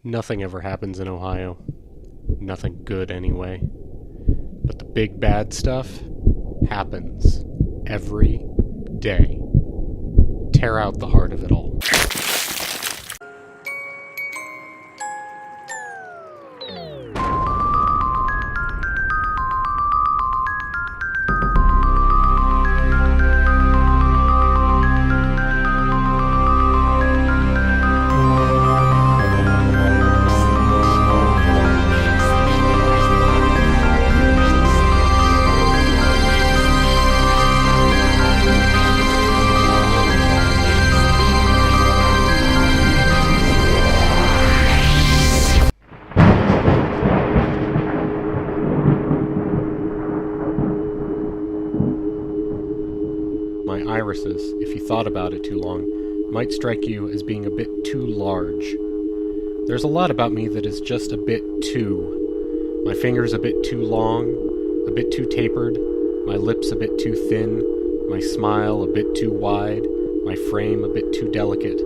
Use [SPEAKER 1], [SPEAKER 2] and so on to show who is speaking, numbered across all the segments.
[SPEAKER 1] Nothing ever happens in Ohio. Nothing good, anyway. But the big bad stuff happens every day. Tear out the heart of it all. My irises, if you thought about it too long, might strike you as being a bit too large. There's a lot about me that is just a bit too. My fingers a bit too long, a bit too tapered, my lips a bit too thin, my smile a bit too wide, my frame a bit too delicate,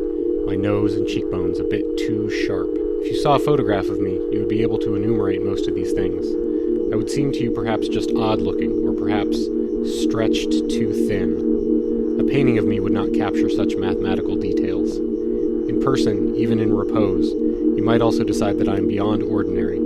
[SPEAKER 1] my nose and cheekbones a bit too sharp. If you saw a photograph of me, you would be able to enumerate most of these things. I would seem to you perhaps just odd-looking, or perhaps stretched too thin. A painting of me would not capture such mathematical details. In person, even in repose, you might also decide that I am beyond ordinary,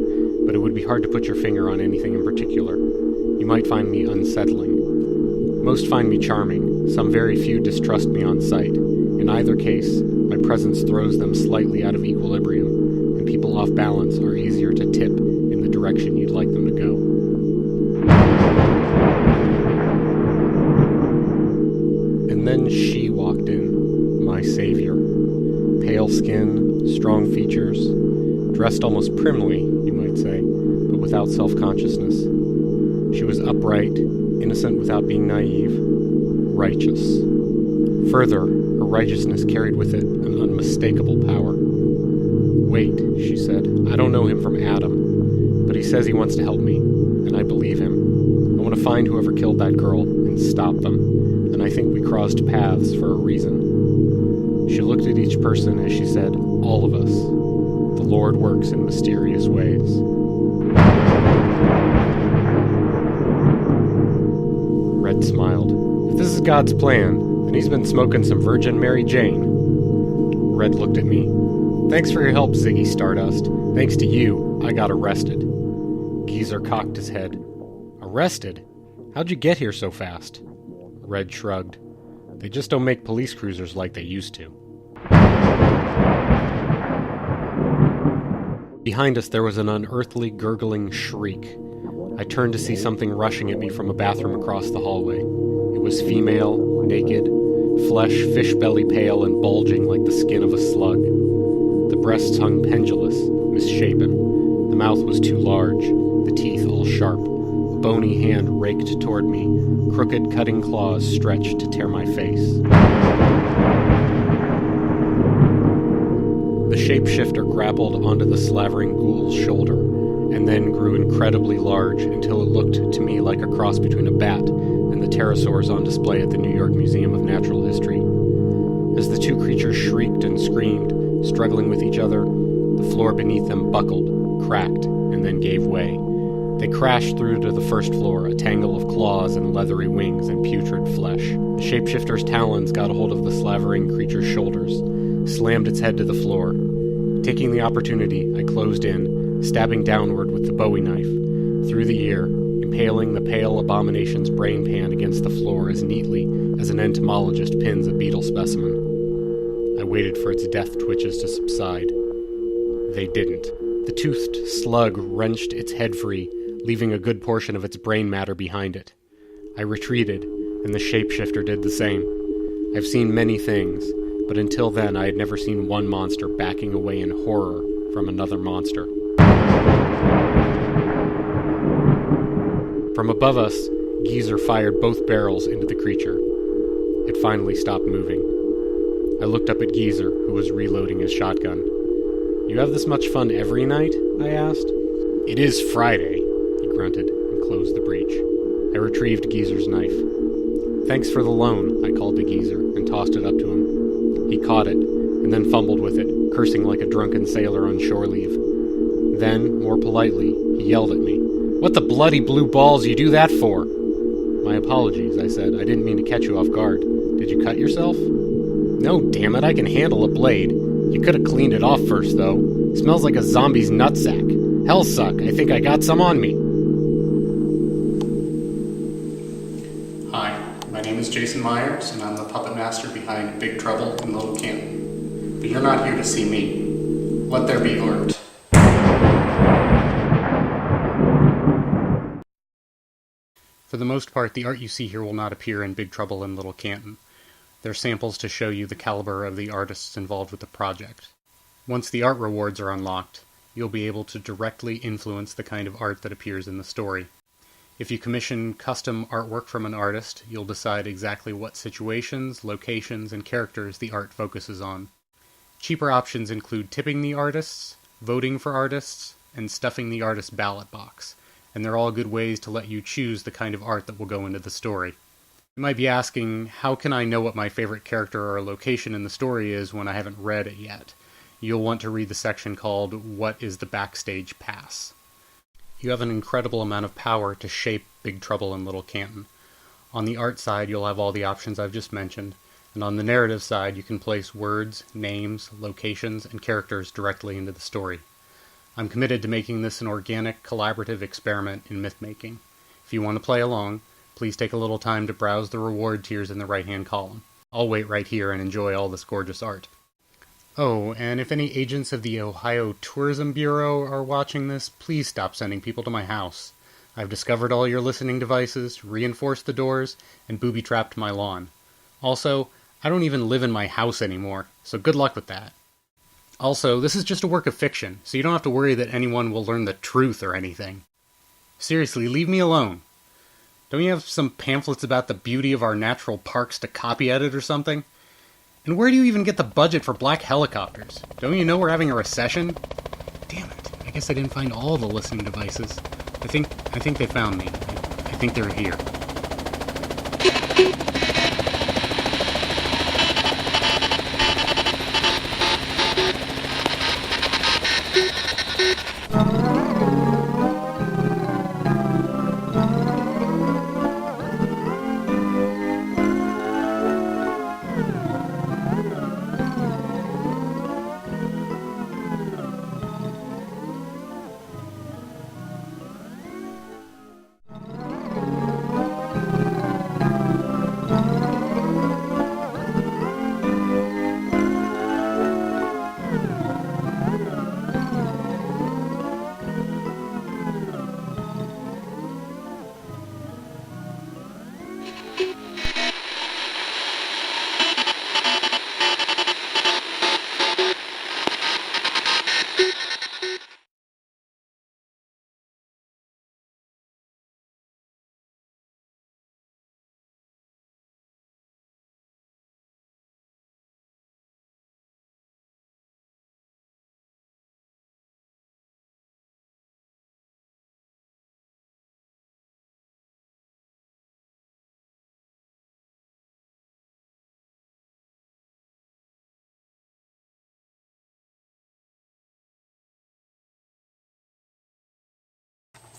[SPEAKER 1] but it would be hard to put your finger on anything in particular. You might find me unsettling. Most find me charming, some very few distrust me on sight. In either case, my presence throws them slightly out of equilibrium, and people off balance are easier to tip in the direction you'd like them to go. And then she walked in, my savior. Pale skin, strong features, dressed almost primly, you might say, but without self-consciousness. She was upright, innocent without being naive, righteous. Further, her righteousness carried with it an unmistakable power. "Wait," she said, "I don't know him from Adam, but he says he wants to help me, and I believe him. I want to find whoever killed that girl and stop them. And I think we crossed paths for a reason." She looked at each person as she said, "All of us. The Lord works in mysterious ways." Red smiled. "If this is God's plan, then he's been smoking some Virgin Mary Jane." Red looked at me. "Thanks for your help, Ziggy Stardust. Thanks to you, I got arrested." Geezer cocked his head. "Arrested? How'd you get here so fast?" Red shrugged. "They just don't make police cruisers like they used to." Behind us there was an unearthly, gurgling shriek. I turned to see something rushing at me from a bathroom across the hallway. It was female, naked, flesh fish-belly pale and bulging like the skin of a slug. The breasts hung pendulous, misshapen. The mouth was too large, the teeth all sharp. A bony hand raked toward me, crooked cutting claws stretched to tear my face. The shapeshifter grappled onto the slavering ghoul's shoulder, and then grew incredibly large until it looked to me like a cross between a bat and the pterosaurs on display at the New York Museum of Natural History. As the two creatures shrieked and screamed, struggling with each other, the floor beneath them buckled, cracked, and then gave way. They crashed through to the first floor, a tangle of claws and leathery wings and putrid flesh. The shapeshifter's talons got a hold of the slavering creature's shoulders, slammed its head to the floor. Taking the opportunity, I closed in, stabbing downward with the Bowie knife, through the ear, impaling the pale abomination's brain pan against the floor as neatly as an entomologist pins a beetle specimen. I waited for its death twitches to subside. They didn't. The toothed slug wrenched its head free, leaving a good portion of its brain matter behind it. I retreated, and the shapeshifter did the same. I've seen many things, but until then I had never seen one monster backing away in horror from another monster. From above us, Geezer fired both barrels into the creature. It finally stopped moving. I looked up at Geezer, who was reloading his shotgun. "You have this much fun every night?" I asked. "It is Friday," he grunted and closed the breech. I retrieved Geezer's knife. "Thanks for the loan," I called to Geezer and tossed it up to him. He caught it, and then fumbled with it, cursing like a drunken sailor on shore leave. Then, more politely, he yelled at me. "What the bloody blue balls you do that for?" "My apologies," I said. "I didn't mean to catch you off guard. Did you cut yourself?" "No, damn it, I can handle a blade. You could have cleaned it off first, though. It smells like a zombie's nutsack. Hellsuck, I think I got some on me."
[SPEAKER 2] Hi, my name is Jason Myers, and I'm the puppet master behind Big Trouble in Little Canton. But you're not here to see me. Let there be art.
[SPEAKER 1] For the most part, the art you see here will not appear in Big Trouble in Little Canton. They're samples to show you the caliber of the artists involved with the project. Once the art rewards are unlocked, you'll be able to directly influence the kind of art that appears in the story. If you commission custom artwork from an artist, you'll decide exactly what situations, locations, and characters the art focuses on. Cheaper options include tipping the artists, voting for artists, and stuffing the artist's ballot box, and they're all good ways to let you choose the kind of art that will go into the story. You might be asking, how can I know what my favorite character or location in the story is when I haven't read it yet? You'll want to read the section called What is the Backstage Pass? You have an incredible amount of power to shape Big Trouble in Little Canton. On the art side, you'll have all the options I've just mentioned, and on the narrative side, you can place words, names, locations, and characters directly into the story. I'm committed to making this an organic, collaborative experiment in myth-making. If you want to play along, please take a little time to browse the reward tiers in the right-hand column. I'll wait right here and enjoy all this gorgeous art. Oh, and if any agents of the Ohio Tourism Bureau are watching this, please stop sending people to my house. I've discovered all your listening devices, reinforced the doors, and booby-trapped my lawn. Also, I don't even live in my house anymore, so good luck with that. Also, this is just a work of fiction, so you don't have to worry that anyone will learn the truth or anything. Seriously, leave me alone. Don't you have some pamphlets about the beauty of our natural parks to copy edit or something? And where do you even get the budget for black helicopters? Don't you know we're having a recession? Damn it, I guess I didn't find all the listening devices. I think they found me. I think they're here.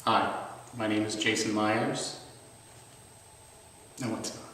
[SPEAKER 2] Hi, my name is Jason Myers. No, it's not.